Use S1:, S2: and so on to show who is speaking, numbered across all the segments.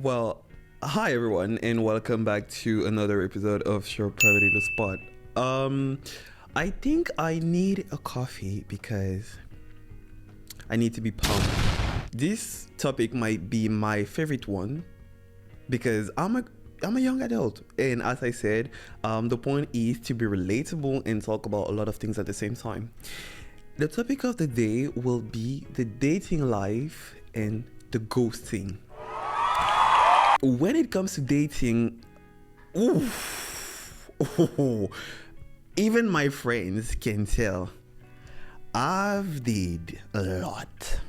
S1: Well, hi everyone, and welcome back to another episode of your private little spot. Um, I think I need a coffee because I need to be pumped. This topic might be my favorite one because I'm a young adult, and as I said, the point is to be relatable and talk about a lot of things at the same time. The topic of the day will be the dating life and the ghosting. When it comes to dating, oof, even my friends can tell I've did a lot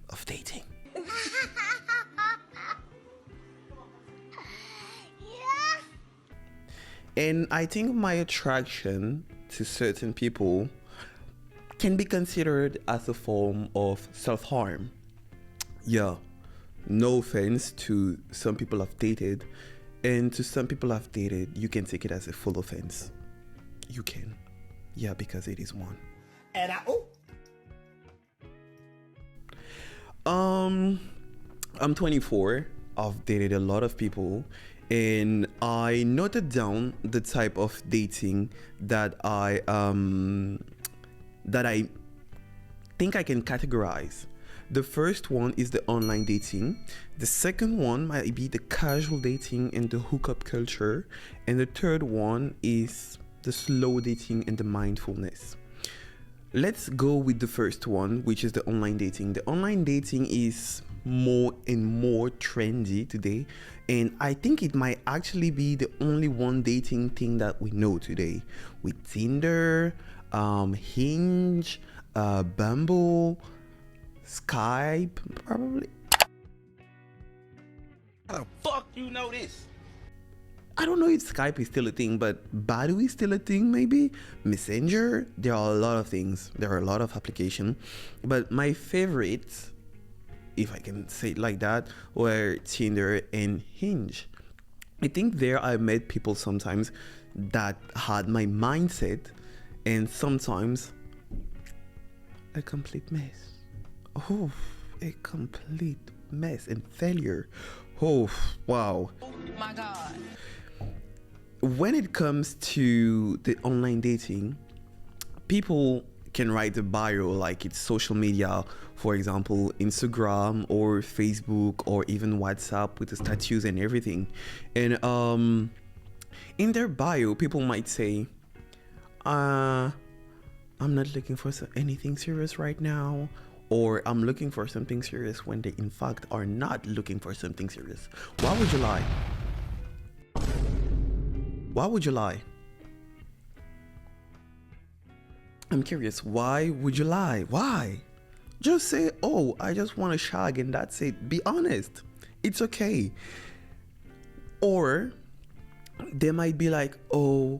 S1: of dating. And I think my attraction to certain people can be considered as a form of self-harm. Yeah, no offense to some people I've dated, and to some people I've dated, you can take it as a full offense. You can. Yeah, because it is one.
S2: And
S1: I'm 24. I've dated a lot of people, and I noted down the type of dating that I think I can categorize. The first one is the online dating. The second one might be the casual dating and the hookup culture. And the third one is the slow dating and the mindfulness. Let's go with the first one, which is the online dating. The online dating is more and more trendy today, and I think it might actually be the only one dating thing that we know today, with Tinder, Hinge, Bumble, Skype, probably.
S2: how the fuck you know this?
S1: I don't know if Skype is still a thing, but Badu is still a thing, maybe. Messenger, there are a lot of things. There are a lot of applications. But my favorites, if I can say it like that, were Tinder and Hinge. I think there I met people sometimes that had my mindset, and sometimes a complete mess. Oh, a complete mess and failure. Oh, wow.
S3: My God.
S1: When it comes to the online dating, people can write a bio like it's social media, for example, Instagram or Facebook or even WhatsApp with the statues and everything. And in their bio, people might say, I'm not looking for anything serious right now, or I'm looking for something serious when they in fact are not looking for something serious. Why would you lie? Why would you lie? I'm curious, why would you lie? Why? Just say, oh, I just want to shag and that's it. Be honest. It's okay. Or they might be like, oh,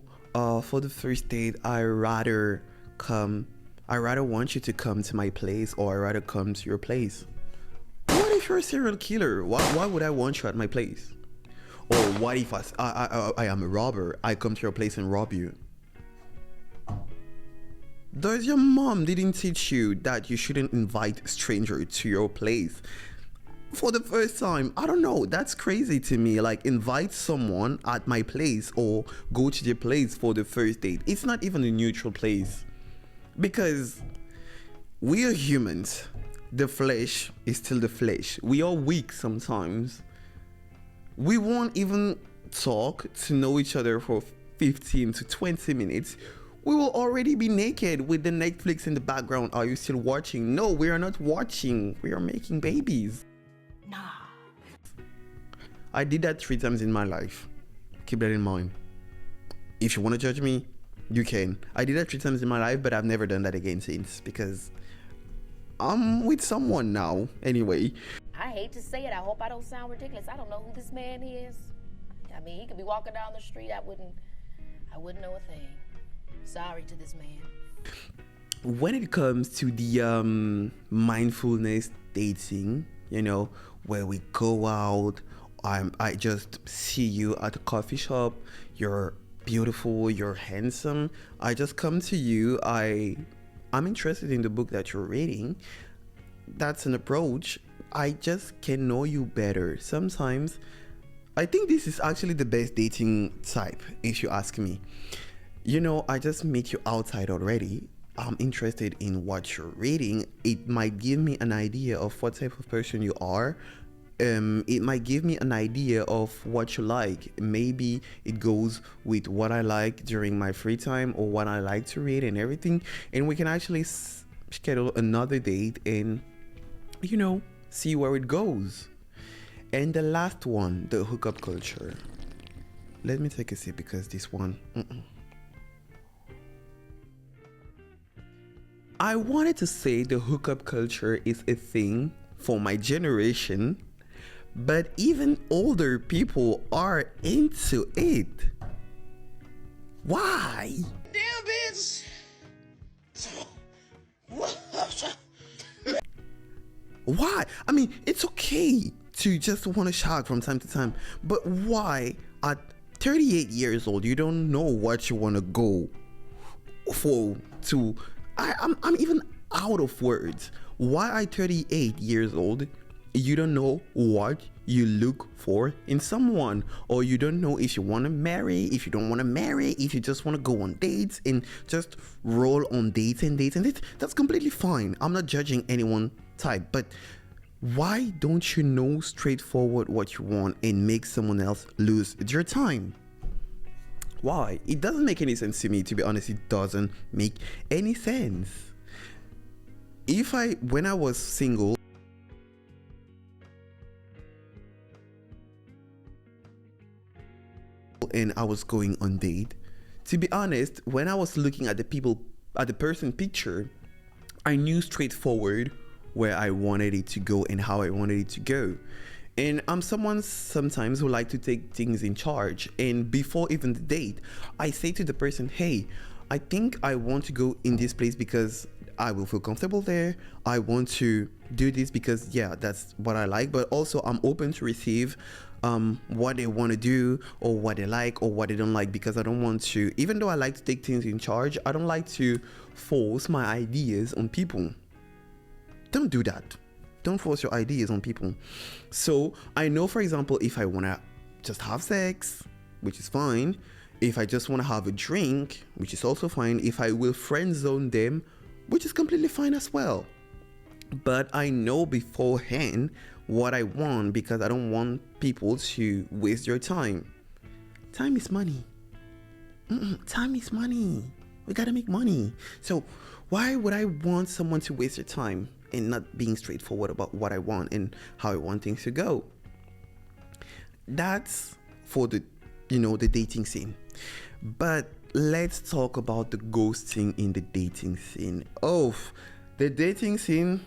S1: for the first date, I rather want you to come to my place, or I rather come to your place. What if you're a serial killer? Why would I want you at my place? Or what if I am a robber? I come to your place and rob you. Does your mom didn't teach you that you shouldn't invite a stranger to your place for the first time? I don't know. That's crazy to me. Like, invite someone at my place or go to their place for the first date. It's not even a neutral place, because we are humans. The flesh is still the flesh. We are weak sometimes. We won't even talk to know each other for 15 to 20 minutes. We will already be naked with the Netflix in the background. Are you still watching? No, we are not watching. We are making babies.
S3: Nah.
S1: I did that 3 times in my life. Keep that in mind. If you want to judge me, you can. I did that 3 times in my life, but I've never done that again since, because I'm with someone now. Anyway.
S4: I hate to say it. I hope I don't sound ridiculous. I don't know who this man is. I mean, he could be walking down the street. I wouldn't know a thing. Sorry to this man.
S1: When it comes to the mindfulness dating, where we go out, I just see you at a coffee shop. You're beautiful. You're handsome. I just come to you. I'm interested in the book that you're reading. That's an approach. I just can know you better. Sometimes I think this is actually the best dating type, if you ask me. I just meet you outside already. I'm interested in what you're reading. It might give me an idea of what type of person you are. It might give me an idea of what you like. Maybe it goes with what I like during my free time or what I like to read and everything. And we can actually schedule another date and, see where it goes. And the last one, the hookup culture. Let me take a sip because this one. I wanted to say the hookup culture is a thing for my generation, but even older people are into it. Why?
S2: Damn, bitch.
S1: Why? I mean, it's okay to just want to shock from time to time, but why at 38 years old you don't know what you want to go for? I'm even out of words. Why at 38 years old you don't know what you look for in someone, or you don't know if you want to marry, if you don't want to marry, if you just want to go on dates and just roll on dates and dates and dates. That's completely fine. I'm not judging anyone type, but why don't you know straightforward what you want and make someone else lose your time? Why? It doesn't make any sense to me, to be honest. It doesn't make any sense. When I was single, and I was going on date, to be honest, when I was looking at the person picture, I knew straightforward where I wanted it to go and how I wanted it to go. And I'm someone sometimes who like to take things in charge. And before even the date, I say to the person, hey, I think I want to go in this place because I will feel comfortable there. I want to do this because, that's what I like. But also I'm open to receive what they want to do or what they like or what they don't like, because I don't want to, even though I like to take things in charge, I don't like to force my ideas on people. Don't do that. Don't force your ideas on people. So I know, for example, if I want to just have sex, which is fine. If I just want to have a drink, which is also fine. If I will friend zone them, which is completely fine as well. But I know beforehand what I want, because I don't want people to waste your time. Time is money. Time is money. We gotta make money. So why would I want someone to waste their time and not being straightforward about what I want and how I want things to go? That's for the dating scene. But let's talk about the ghosting in the dating scene. Oh, the dating scene,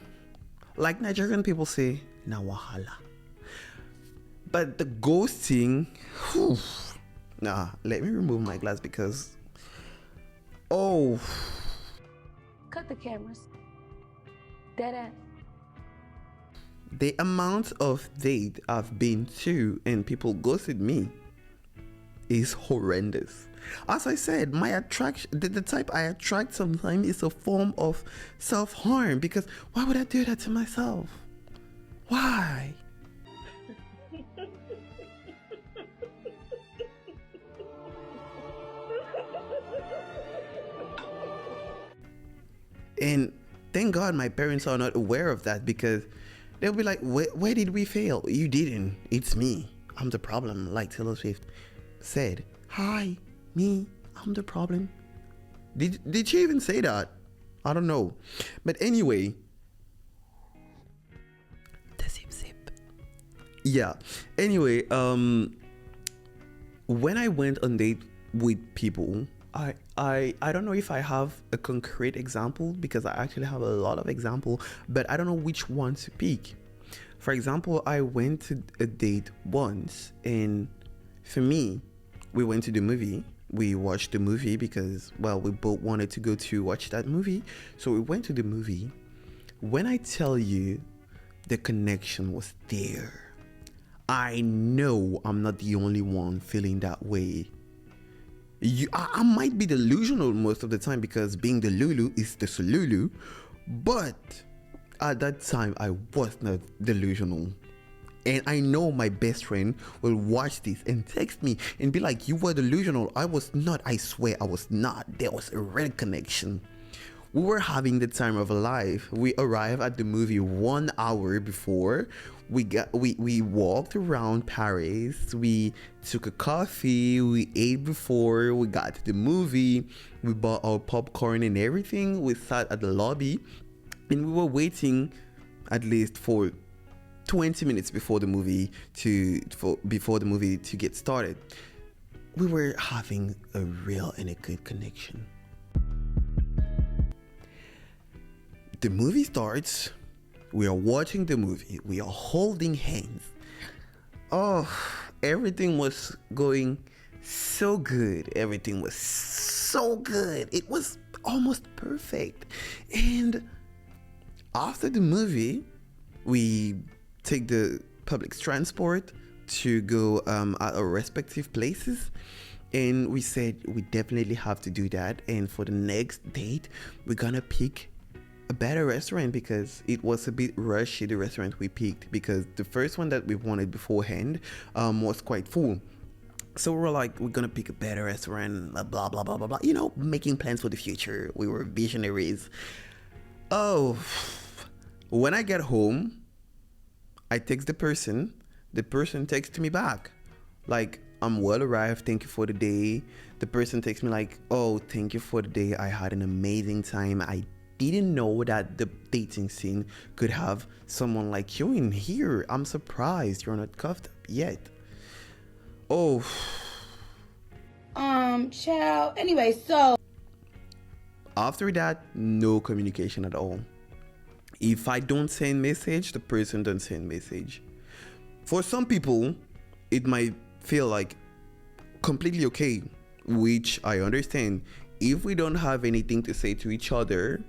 S1: like Nigerian people say, na wahala. But the ghosting, let me remove my glass because,
S4: Cut the cameras. Dead ass.
S1: The amount of date I've been to and people ghosted me is horrendous. As I said, my attraction, the type I attract sometimes is a form of self-harm, because why would I do that to myself? Why? And thank God my parents are not aware of that, because they'll be like, where did we fail? You didn't. It's me. I'm the problem. Like Taylor Swift said, hi, me, I'm the problem. Did she even say that? I don't know. But anyway, the zip. Yeah. Anyway, when I went on date with people, I don't know if I have a concrete example, because I actually have a lot of examples, but I don't know which one to pick. For example, I went to a date once, and for me, we went to the movie. We watched the movie because, we both wanted to go to watch that movie. So we went to the movie. When I tell you the connection was there, I know I'm not the only one feeling that way. I might be delusional most of the time, because being the Lulu is the Solulu, but At that time, I was not delusional. And I know my best friend will watch this and text me and be like, you were delusional. I was not. I swear I was not. There was a real connection. We were having the time of our life. We arrived at the movie 1 hour before. We walked around Paris. We took a coffee. We ate before we got to the movie. We bought our popcorn and everything. We sat at the lobby and we were waiting at least for 20 minutes before the movie to get started. We were having a real and a good connection. The movie starts. We are watching the movie. We are holding hands. Oh, everything was going so good. Everything was so good. It was almost perfect. And after the movie, we take the public transport to go at our respective places. And we said we definitely have to do that. And for the next date, we're gonna pick a better restaurant because it was a bit rushy, the restaurant we picked, because the first one that we wanted beforehand was quite full. So we're like, we're gonna pick a better restaurant, blah blah blah blah blah, you know, making plans for the future. We were visionaries. Oh, when I get home, I text the person texts me back like, I'm well arrived, thank you for the day. The person texts me like, oh, thank you for the day, I had an amazing time. I didn't know that the dating scene could have someone like you in here. I'm surprised you're not cuffed up yet. Oh.
S3: Child. Anyway, so
S1: after that, no communication at all. If I don't send message, the person don't send message. For some people, it might feel like completely okay, which I understand. If we don't have anything to say to each other,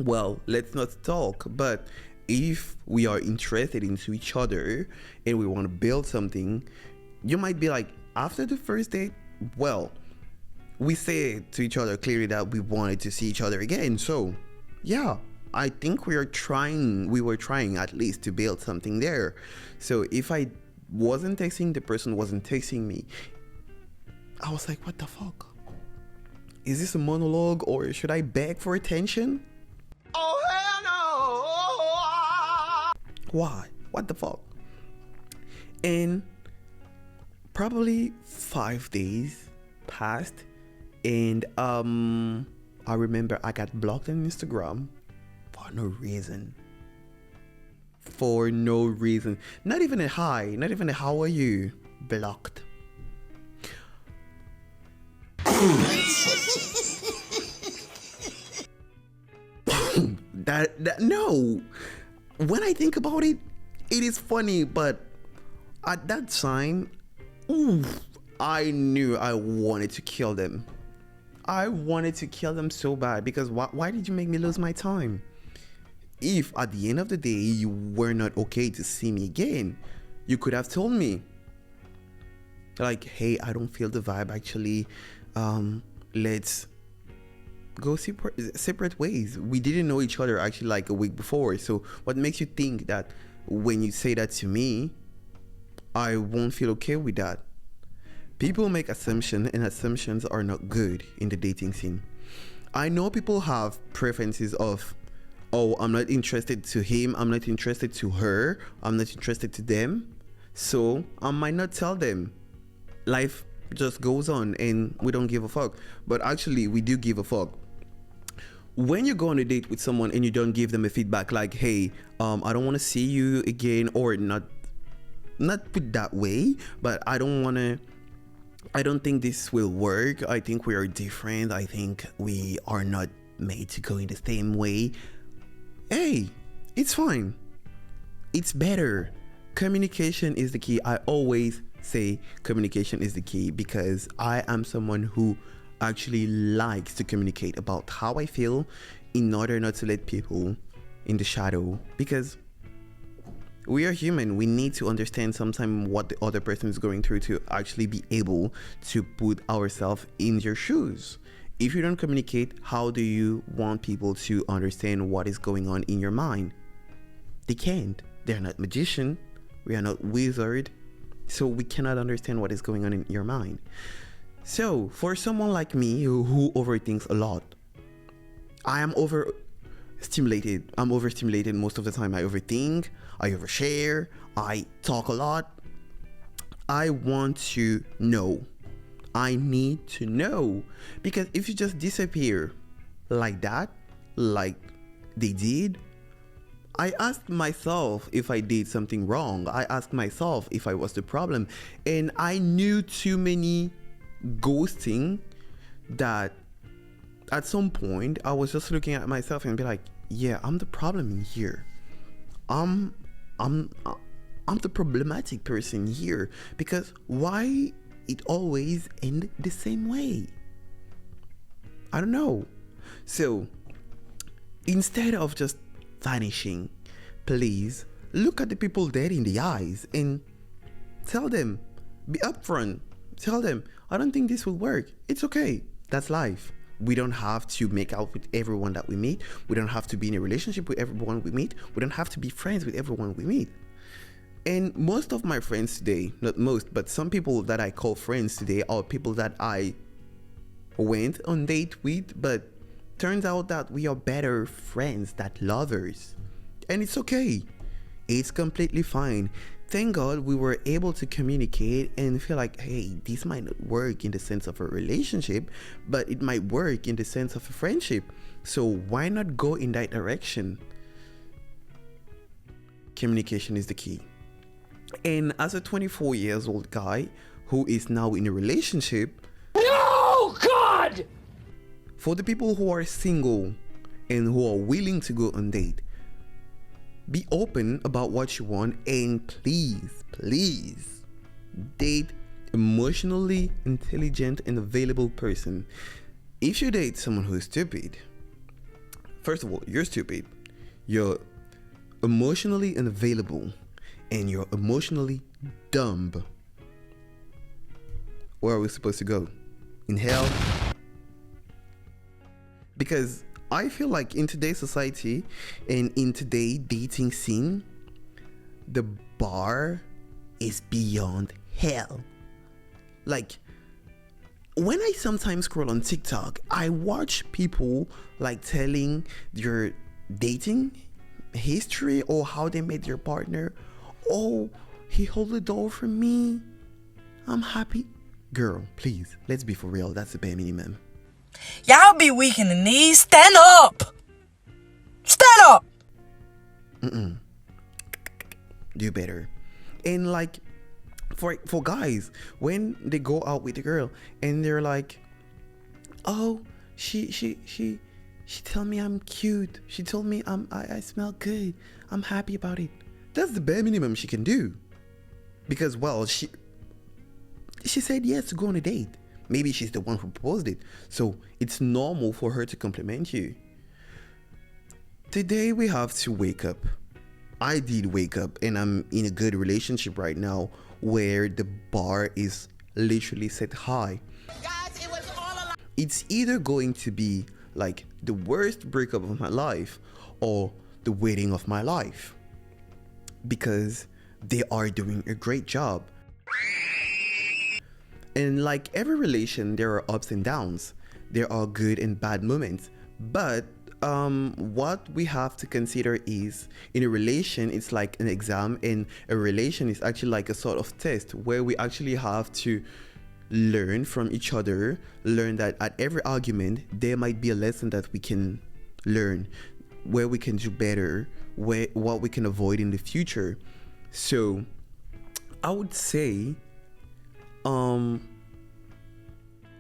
S1: well, let's not talk. But if we are interested into each other and we want to build something, you might be like, after the first date, well, we said to each other clearly that we wanted to see each other again. So yeah, I think we were trying at least to build something there. So if I wasn't texting, the person wasn't texting me, I was like, what the fuck? Is this a monologue or should I beg for attention?
S2: Oh, hell no!
S1: Why? What the fuck? And probably 5 days passed, and I remember I got blocked on Instagram for no reason. For no reason. Not even a hi, not even a how are you. Blocked. No. When I think about it, it is funny, but at that time, I knew I wanted to kill them. I wanted to kill them so bad because why did you make me lose my time? If at the end of the day you were not okay to see me again, you could have told me like, hey, I don't feel the vibe actually, let's go separate ways. We didn't know each other actually like a week before, so what makes you think that when you say that to me, I won't feel okay with that? People make assumptions, and assumptions are not good in the dating scene. I know people have preferences of, oh, I'm not interested to him, I'm not interested to her, I'm not interested to them, so I might not tell them. Life just goes on and we don't give a fuck. But actually we do give a fuck. When you go on a date with someone and you don't give them a feedback like, hey, I don't want to see you again, or not put that way, but I don't think this will work. I think we are different. I think we are not made to go in the same way. Hey, it's fine. It's better. Communication is the key. I always say communication is the key because I am someone who actually likes to communicate about how I feel in order not to let people in the shadow, because we are human. We need to understand sometimes what the other person is going through to actually be able to put ourselves in their shoes. If you don't communicate, how do you want people to understand what is going on in your mind? They can't. They're not magician. We are not wizard. So we cannot understand what is going on in your mind. So for someone like me who overthinks a lot, I am overstimulated. I'm overstimulated most of the time. I overthink, I overshare, I talk a lot. I want to know. I need to know. Because if you just disappear like that, like they did, I asked myself if I did something wrong. I asked myself if I was the problem. And I knew too many ghosting that at some point I was just looking at myself and be like, yeah, I'm the problem in here. I'm the problematic person here, because why it always end the same way? I don't know. So instead of just vanishing, please look at the people dead in the eyes and tell them, be upfront, tell them, I don't think this will work. It's okay. That's life. We don't have to make out with everyone that we meet. We don't have to be in a relationship with everyone we meet. We don't have to be friends with everyone we meet. And most of my friends today, not most, but some people that I call friends today are people that I went on date with, but turns out that we are better friends than lovers. And it's okay. It's completely fine. Thank God we were able to communicate and feel like, hey, this might not work in the sense of a relationship, but it might work in the sense of a friendship. So why not go in that direction? Communication is the key. And as a 24 years old guy who is now in a relationship,
S2: No, God!
S1: for the people who are single and who are willing to go on date, be open about what you want, and please date emotionally intelligent and available person. If you date someone who is stupid, first of all, you're stupid, you're emotionally unavailable, and you're emotionally dumb. Where are we supposed to go? In hell? Because I feel like in today's society and in today's dating scene, the bar is beyond hell. Like, when I sometimes scroll on TikTok, I watch people like telling their dating history or how they met their partner. Oh, he held the door for me. I'm happy. Girl, please, let's be for real. That's the bare minimum.
S5: Y'all be weak in the knees. Stand up. Stand up.
S1: Do better. And like, for guys, when they go out with a girl and they're like, oh, she told me I'm cute. She told me I smell good. I'm happy about it. That's the bare minimum she can do. Because, well, she said yes to go on a date. Maybe she's the one who proposed it. So it's normal for her to compliment you. Today we have to wake up. I did wake up, and I'm in a good relationship right now where the bar is literally set high.
S2: Guys, it was all a lie.
S1: It's either going to be like the worst breakup of my life or the wedding of my life, because they are doing a great job. And like every relation, there are ups and downs. There are good and bad moments. But what we have to consider is, in a relation, it's like an exam, and a relation is actually like a sort of test where we actually have to learn from each other, learn that at every argument, there might be a lesson that we can learn, where we can do better, what we can avoid in the future. So I would say,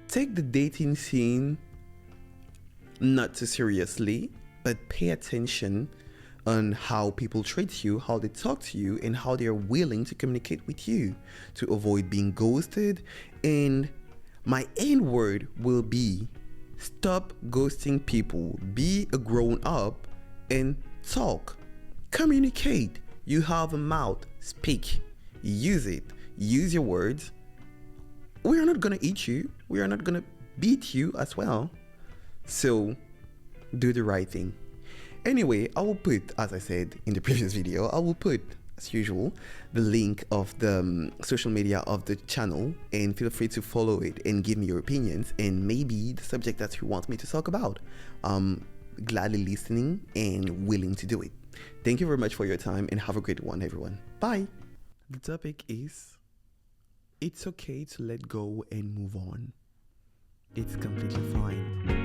S1: take the dating scene not too seriously, but pay attention on how people treat you, how they talk to you, and how they are willing to communicate with you to avoid being ghosted. And my end word will be, stop ghosting people. Be a grown up and talk. Communicate. You have a mouth. Speak. Use it. Use your words. We are not going to eat you. We are not going to beat you as well. So do the right thing. Anyway, I will put, as I said in the previous video, I will put, as usual, the link of the social media of the channel, and feel free to follow it and give me your opinions and maybe the subject that you want me to talk about. Gladly listening and willing to do it. Thank you very much for your time and have a great one, everyone. Bye. The topic is, it's okay to let go and move on. It's completely fine.